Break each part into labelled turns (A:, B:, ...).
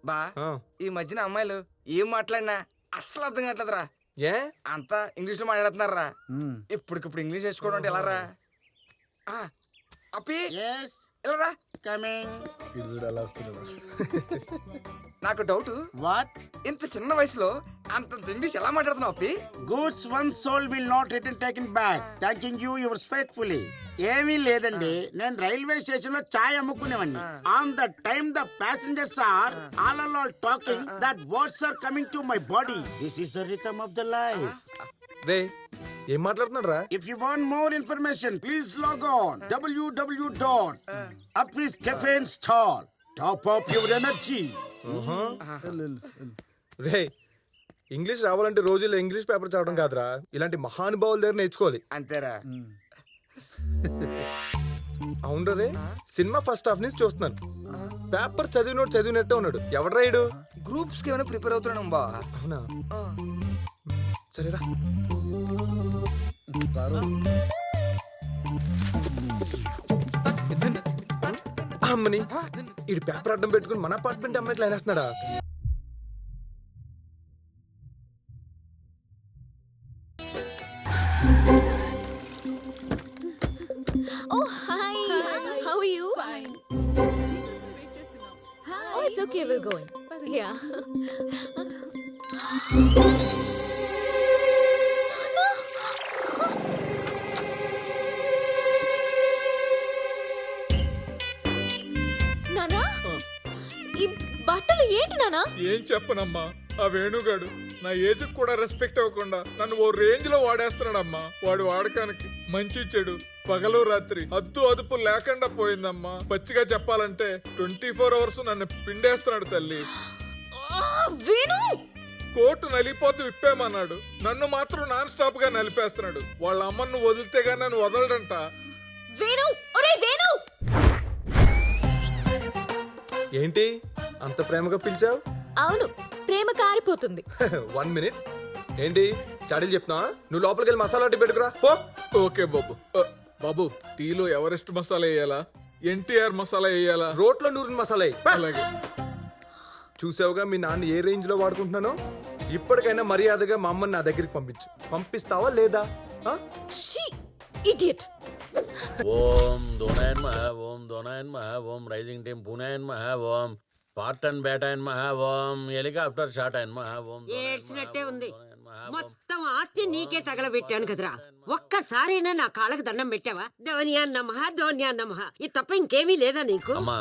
A: బా ఈ మధ్యన అమ్మాయిలు ఏం మాట్లాడినా అస్సలు అర్థం కావట్లేదురా.
B: ఏ
A: అంతా ఇంగ్లీష్ లో మాట్లాడుతున్నారా? ఇప్పటికిప్పుడు ఇంగ్లీష్ నేర్చుకోవడం అంటే ఎలా రా? అప్పి ఎలా రా? నాకు డౌట్,
C: వాట్
A: ఇంత చిన్న వయసులో అంత ఇంగ్లీష్ ఎలా మాట్లాడుతున్నావు అప్పి?
C: Goods one sold will not return taken back. Thanking you yours faithfully. ఏమీ లేదండి, నేను రైల్వే స్టేషన్ లో చాయ్ అమ్ముకునేవాడిని. On the time the passengers are all talking, that words are coming to my body. This is the rhythm of the life.
B: రే ఏం మాట్లాడుతున్నాడు రా?
C: If you want more information, please log on www.appiscafeandstall. Top up your energy.
B: Ray English రావాలంటే రోజుల్లో English paper చదవడం కాదురా, ఇలాంటి మహానుభావుల దగ్గర నేర్చుకోవాలి.
A: అంతేరా?
B: అవును రే, సినిమా ఫస్ట్ హాఫ్ నుంచి చూస్తున్నాను. పేపర్ చదివినట్టే ఉన్నాడు. ఎవడు రాయుడు?
A: గ్రూప్స్ కి ఏమైనా ప్రిపేర్ అవుతున్నాను బా.
B: అవునా? సరేరా. అమ్మని ఇటు పేపర్ అడ్డం పెట్టుకుని మన అపార్ట్మెంట్ అమ్మాయి line వేస్తున్నాడా?
D: Oh, hi. How are you?
E: Fine.
D: Oh, it's okay. We'll go in. Yeah. నానా, ఈ బట్టలు ఏంటి నానా?
F: ఏం చెప్పనమ్మా, ఆ వేణుగాడు నా ఏజ్ కూడా రెస్పెక్ట్ అవ్వకుండా నన్ను ఓ రేంజ్ లో వాడేస్తున్నాడమ్మా. వాడు వాడకానికి మంచి చెడు పగలు రాత్రి అద్దు అదుపు లేకుండా పోయిందమ్మా. పచ్చిగా చెప్పాలంటే 24 hours నన్ను పిండేస్తున్నాడు తల్లి.
D: వేణు,
F: కోర్టు నలిపోతూ విప్పేమన్నాడు, నన్ను మాత్రం నాన్ స్టాప్ గా నలిపేస్తున్నాడు. వాళ్ళ అమ్మను వదిలితేగా నన్ను వదలడంట.
D: వేణు, ఒరే వేణు.
B: ఏంటి అంత ప్రేమగా పిలిచావు?
D: అవును, ప్రేమ కారిపోతుంది.
B: 1 minute. ఏంటి చాడీలు చెప్తున్నావా? నువ్వు లోపలికి వెళ్ళి మసాలా టీ పెట్టుకురా పో.
F: ఓకే బాబు. బాబు, టీలో ఎవరెస్ట్ మసాలా వేయాలా, ఎన్టీఆర్ మసాలా వేయాలా?
B: రోట్లో నూరిన మసాలా ఎయ్.
F: అలాగే.
B: చూసావుగా మీ నాన్న ఏ రేంజ్ లో వాడుకుంటున్నానో. ఇప్పటికైనా మర్యాదగా మా అమ్మని నా దగ్గరికి పంపించు. పంపిస్తావా లేదా?
D: ఇడియట్.
G: ఓం దోనాయన్మహ, ఓం దోనాయన్మహ, ఓం రైజింగ్ టీమ్ పూనాయన్మహ, ఓం పార్టన్ బేటాయన్మహ, ఓం హెలికాప్టర్ షాటాయన్మహ, ఓం
H: ఏడ్చినట్టే ఉంది. మొత్తం ఆస్తి నీకే తగలబెట్టాను కదరా. ఒక్కసారైనా నా కాళ్ళకు దండం పెట్టావా? ధోనియాన్నమహ ధోనియాన్నమహ, ఇది తప్ప ఇంకేమీ లేదా నీకు?
G: అమ్మా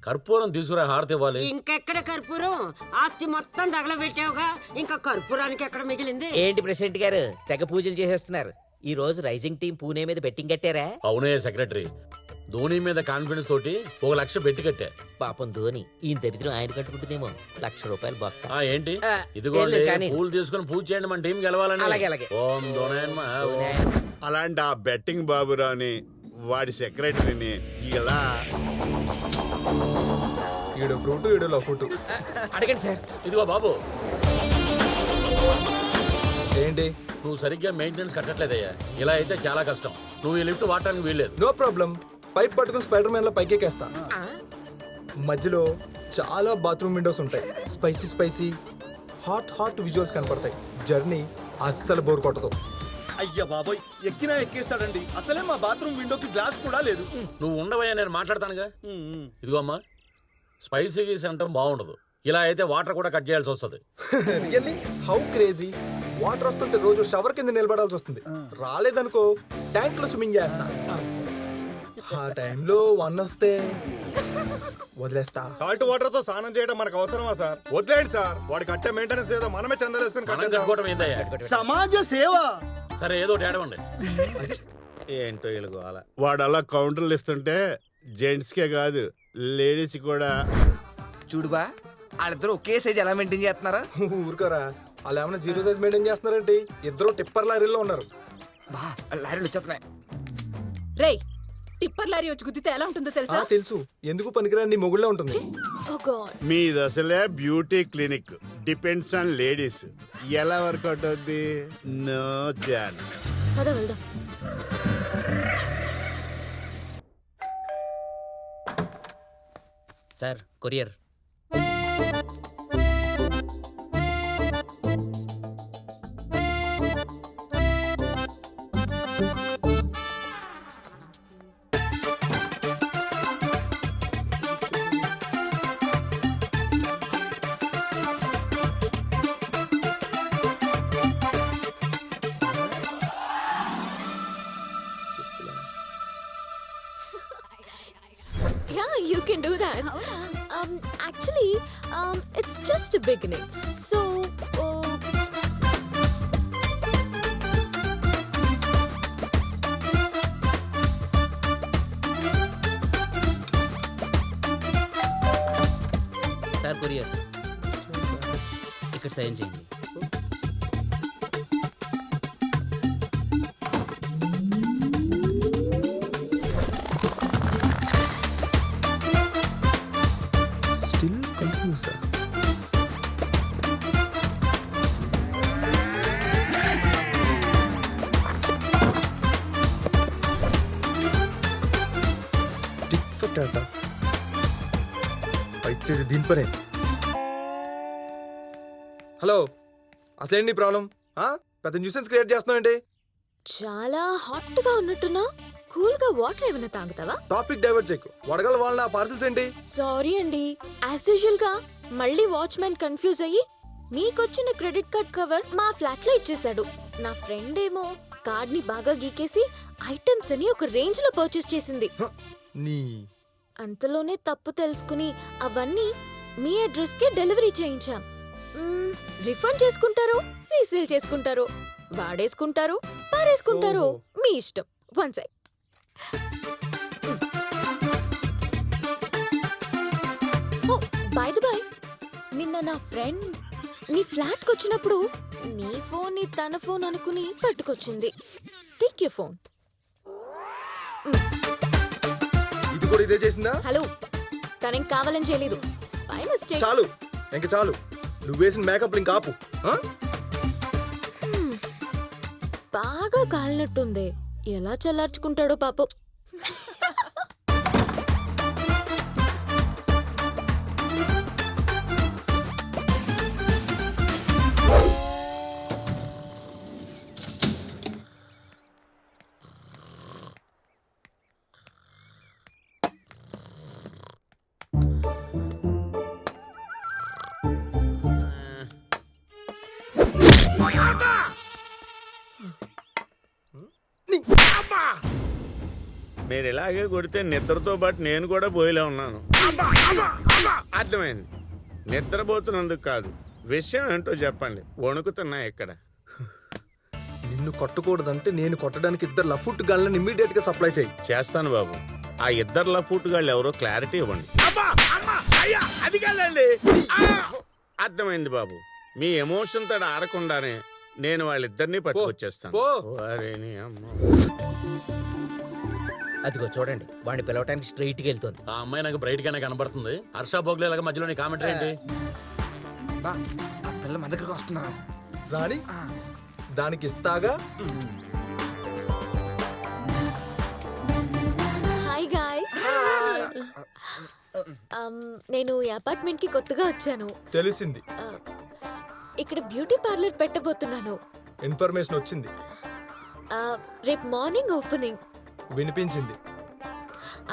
G: కర్పూరం తీసుకురా, హారతి ఇవ్వాలి.
H: ఇంకెక్కడ కర్పూరం? ఆస్తి మొత్తం తగలబెట్టావుగా, ఇంకా కర్పూరానికి ఎక్కడ మిగిలింది?
I: ఏంటి ప్రెసిడెంట్ గారు తెగ పూజలు చేసేస్తున్నారు? ఈ రోజు రైజింగ్ టీం పూణే మీద బెట్టింగ్ కట్టారా?
G: అవునే సెక్రటరీ, ధోని మీద కాన్ఫిడెన్స్ తోటి 1 లక్ష పెట్టి కట్టా.
I: పాపం ధోని ఈ దరిద్రం ఆయన కట్టుకుంటుందేమో. ₹1,00,000 బొక్క.
G: ఏంటి
I: ఆ,
G: ఇదిగోండి,
I: ఏం లేదు కానీ.
G: పూలు తీసుకుని పూజ చేయండి, మన టీం గెలవాలని.
I: అలాగే, అలాగే.
G: ఓం దోనాయన్మహ, ఓం.
J: అలాంటి ఆ బెట్టింగ్ బాబురావుని వాడి సెక్రటరీని ఇలా
B: ఈడో ఫ్రూట్ ఈడో లో ఫ్రూట్.
I: అడగండి సార్.
G: ఇదిగో బాబు,
B: ఏంటి
G: నువ్వు సరిగ్గా మెయింటెనెన్స్ కట్టట్లేదయ్యా. ఇలా అయితే చాలా కష్టం. నువ్వు ఈ లిఫ్ట్ వాడటానికి వీల్లేదు.
B: No problem. పైప్ పట్టుకుని స్పైడర్ మ్యాన్ లో పైకెక్కేస్తా. మధ్యలో చాలా బాత్రూమ్ విండోస్ ఉంటాయి. స్పైసీ హాట్ విజువల్స్ కనపడతాయి. జర్నీ అస్సలు బోర్ కొట్టదు.
J: అయ్యా బాబోయ్, ఎక్కినా ఎక్కేస్తాడండి. అసలే మా బాత్రూమ్ విండోకి గ్లాస్ కూడా లేదు.
G: నువ్వు ఉండవయ్యా, నేను మాట్లాడతానుగా. ఇదిగో అమ్మా, స్పైసీ సెంటర్ బాగుండదు. ఇలా అయితే వాటర్ కూడా కట్ చేయాల్సి వస్తుంది.
B: Really how crazy. వాటర్ వస్తుంటే రోజు షవర్ కింద నిలబడాల్సి వస్తుంది. రాలేదనుకో ట్యాంక్ లో స్విమ్మింగ్ చేస్తా. ఆ టైంలో 1 వస్తే వదిలేస్తా.
J: సాల్ట్ వాటర్ తో స్నానం చేయడం మనకు అవసరమా సార్? వదిలేండి సార్, వాడికి అట్టే మెయింటెనెన్స్ ఏదో మనమే చందలేసుకుని
G: మనం కట్టుకోవడం ఏందయ్యా?
J: సమాజ సేవ.
G: సరే ఏదో ఏడవండి.
J: ఏంటో ఇలాగో అలా వాడు అలా కౌంటర్లు ఇస్తుంటే జెంట్స్ కే కాదు లేడీస్ కూడా.
A: చూడుబా, వాళ్ళిద్దరు ఒకే సైజ్ ఎలా మెయింటైన్ చేస్తున్నారా?
B: ఊరుకోరా, వాళ్ళు ఏమైనా 0 సైజ్ మెయింటైన్ చేస్తున్నారేంటి? ఇద్దరు టిప్పర్ లారీలో ఉన్నారు.
A: బా, లారీలు వచ్చేస్తున్నాయి.
E: రేయ్, టిప్పర్ లారీ వచ్చి గుద్దితే ఎలా ఉంటుందో తెలుసా?
B: తెలుసు. ఎందుకు పనికిరాని నీ మొగుళ్ళే ఉంటుంది.
D: Oh God.
J: మీది అసలే beauty clinic. Depends on ladies. ఎలా వర్కౌట్ అవుద్ది? No chance.
D: పద వెళ్దాం.
I: Sir courier.
D: that. Actually, it's just a beginning. So,
I: sir courier ఇక్కడ సైన్ చేయండి.
B: Still confuse. Tick for Tata. అయితే ఇది దీని పనే. హలో, అసలేంటి ప్రాబ్లం? పెద్ద న్యూసెన్స్ క్రియేట్ చేస్తున్నావు ఏంటి?
D: చాలా హాట్ గా ఉన్నట్టున్నా కూల్ గా వాటర్ ఏమైనా తాగుతావా?
B: టాపిక్ డైవర్ట్ చేయకు. వడగల వాళ్ళ పార్సల్స్ ఏంటి?
D: సారీ అండి, యాజ్ యూజువల్ గా మళ్ళీ వాచ్మెన్ కన్ఫ్యూజ్ అయ్యి నీకొచ్చిన క్రెడిట్ కార్డ్ కవర్ మా ఫ్లాట్ లో ఇచ్చేసాడు. నా ఫ్రెండ్ ఏమో కార్డ్ ని బాగా గీకేసి ఐటమ్స్ అని ఒక రేంజ్ లో పర్చేస్ చేసింది.
B: నీ
D: అంతలోనే తప్పు తెలుసుకుని అవన్నీ మీ అడ్రస్ కి డెలివరీ చేయించాం. రిఫండ్ చేసుకుంటారో రీసేల్ చేసుకుంటారో వాడేసుకుంటారో పారేసుకుంటారో మీ ఇష్టం. One sec. By the by, నిన్న నా ఫ్రెండ్ నీ ఫ్లాట్ కి వచ్చినప్పుడు నీ ఫోన్ ని తన ఫోన్ అనుకుని పట్టుకొచ్చింది. Take your phone.
B: ఇది కూడా ఇదే చేసిందా?
D: హలో, తనేం కావాలని చేయలేదు, బై మిస్టేక్.
B: చాలు, ఇంక చాలు. నువ్వు వేసిన మేకప్ ఇంకా ఆపు.
D: బాగా కాలినట్టుంది, ఎలా చల్లార్చుకుంటాడో పాపం.
J: మీరు ఇలాగే కొడితే నిద్రతో పాటు నేను కూడా పోయిలా ఉన్నాను. అర్థమైంది. నిద్రపోతున్నందుకు కాదు, విషయం ఏంటో చెప్పండి. వణుకుతున్నా ఇక్కడ.
B: నిన్ను కొట్టకూడదంటే నేను కొట్టడానికి ఇద్దరు లఫుట్ గాళ్ళని ఇమ్మీడియట్ గా సప్లై చేయి.
J: చేస్తాను బాబు. ఆ ఇద్దరు లఫూటుగాళ్ళు ఎవరో క్లారిటీ ఇవ్వండి. అది కాదండి. అర్థమైంది బాబు. మీ ఎమోషన్ తోటి ఆడకుండానే నేను వాళ్ళిద్దరిని పట్టుకొచ్చేస్తాను.
B: పో.
J: వారిని అమ్మ.
I: అదిగో చూడండి, వాడిని పిలవటానికి స్ట్రైట్ గా వెళ్తుంది.
G: ఆ అమ్మాయి నాకు బ్రైట్ గానే కనబడుతుంది. హర్ష బోగ్లేలాగా మధ్యలో నీ కామెంటరీ ఏంటి?
A: బా, ఆ పిల్ల మన దగ్గరకు వస్తున్నారా?
B: రాని దానికి ఇస్తాగా.
D: హాయ్ గాయ్స్, నేను ఈ అపార్ట్మెంట్ కి కొత్తగా వచ్చాను.
B: తెలిసింది.
D: ఇక్కడ బ్యూటీ పార్లర్ పెట్టబోతున్నాను.
B: ఇన్ఫర్మేషన్ వచ్చింది.
D: రేపు మార్నింగ్ ఓపెనింగ్.
B: వినిపించింది.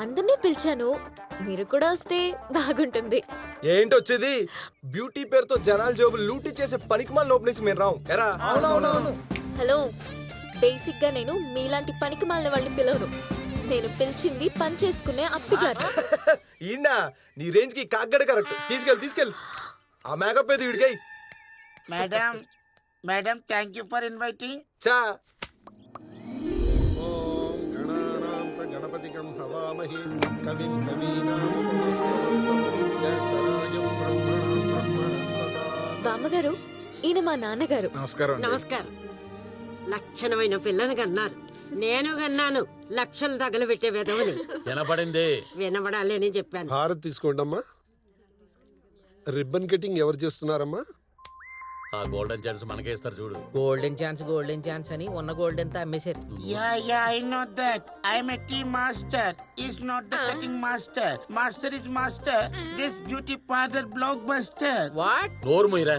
D: అందరినీ పిలిచాను, మీరు కూడా వస్తే బాగుంటుంది.
B: ఏంటి వచ్చేది? బ్యూటీ పేరుతో జనాల జోబులు లూటీ చేసే పనికిమాలిన ఓపెనింగ్స్ మేము రావు. ఎరా?
D: హలో, బేసిక్ గా నేను మీలాంటి పనికి మాలిన వాళ్ళని పిలవను. నేను పిలిచింది పని చేసుకునే అప్పిగారు.
B: ఈయన నీ రేంజ్ కి కాగ్గడ కరెక్ట్. తీసుకెళ్ళి ఆ మేకప్ ఏది వీడికై.
C: Madam, madam, thank you for inviting.
B: చా
J: గణపతికం హవామహే కవిం
D: బామ్మగారు, ఈయన మా నాన్నగారు.
F: నమస్కారం.
H: నమస్కారం. లక్షణమైన పిల్లని కన్నారు. నేను కన్నాను లక్షలు తగలబెట్టే విధవని.
G: వినపడింది.
H: వినబడాలని చెప్పాను.
K: హారతి తీసుకోండి అమ్మా. రిబ్బన్ కటింగ్ ఎవరు చేస్తున్నారమ్మా?
G: ఆ గోల్డెన్ ఛాన్స్ మనకే ఇస్తారు చూడు.
I: గోల్డెన్ ఛాన్స్ అని ఉన్న గోల్డ్ అంతా అమ్మేశారు.
C: Yeah, I know that. I'm a tea master. He's not the cutting master. Master is master. This beauty parlor blockbuster.
I: What?
G: నోరు మొయ్యరా.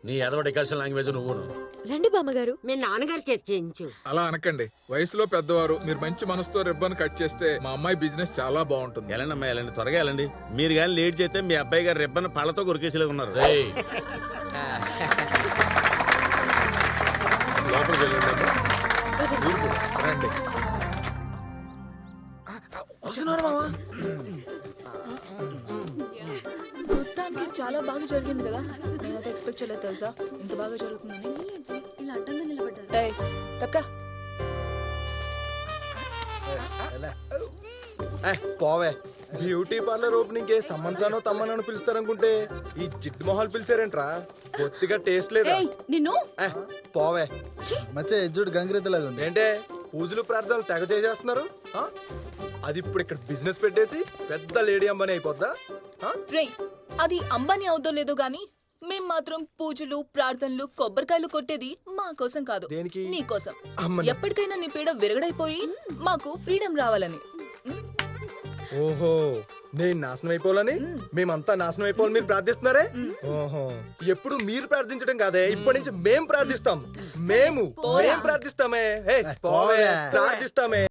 G: నీ ఎదవ డికాషన్ లాంగ్వేజ్ నువ్వును.
D: రండి బామ్మగారు.
H: మీ నాన్నగారు చర్చించు.
F: అలా అనకండి, వయసులో పెద్దవారు. మీరు మంచి మనసుతో రిబ్బన్ కట్ చేస్తే మా అమ్మాయి బిజినెస్ చాలా బాగుంటుంది.
J: వెళ్ళండి అమ్మా, వెళ్ళండి, త్వరగా వెళ్ళండి. మీరు కానీ లేట్ చేస్తే మీ అబ్బాయి గారు రిబ్బన్ పళ్ళతో కొరికేసేలా ఉన్నారు.
G: రేయ్,
F: లోపలికి వెళ్ళండి అమ్మా. మీరు కూడా రండి.
A: వస్తున్నారు మావా.
E: చాలా బాగా జరిగింది కదా నేనైతే ఎక్స్పెక్ట్ చేయలేదు తెలుసా ఇంత బాగా జరుగుతుందని ఏయ్, తక్క
B: పోవే బ్యూటీ పార్లర్ ఓపెనింగ్ కే సమంతానో తమ్మనో పిలుస్తారనుకుంటే ఈ జిడ్డు మొహాలు పిలిచారేంట్రా బొత్తిగా టేస్ట్ లేదా
E: నిన్ను
B: పోవే
A: మచ్చే ఎజ్జుడు గంగిరెద్దులాగా ఉంది.
B: ఏంటే పూజలు ప్రార్థనలు తెగ చేసేస్తున్నారు ఆ? అది ఇప్పుడు ఇక్కడ బిజినెస్ పెట్టేసి పెద్ద లేడీ అంబానీ అయిపోద్దా ఆ?
E: రేయ్ అది అంబానీ అవుదో లేదో గాని మేం మాత్రం పూజలు ప్రార్థనలు కొబ్బరికాయలు కొట్టేది మా కోసం కాదు
B: దేనికి?
E: నీ కోసం
B: అమ్మని.
E: ఎప్పటికైనా నీ పీడ విరగడైపోయి మాకు ఫ్రీడమ్ రావాలని
B: ఓహో నేను నాశనం అయిపోవాలని మేమంతా నాశనం అయిపోవాలని మీరు ప్రార్థిస్తున్నారే ఓహో ఎప్పుడు మీరు ప్రార్థించడం కాదే ఇప్పటి నుంచి మేం ప్రార్థిస్తాం మేము ప్రార్థిస్తామే హే, పోవే. ప్రార్థిస్తామే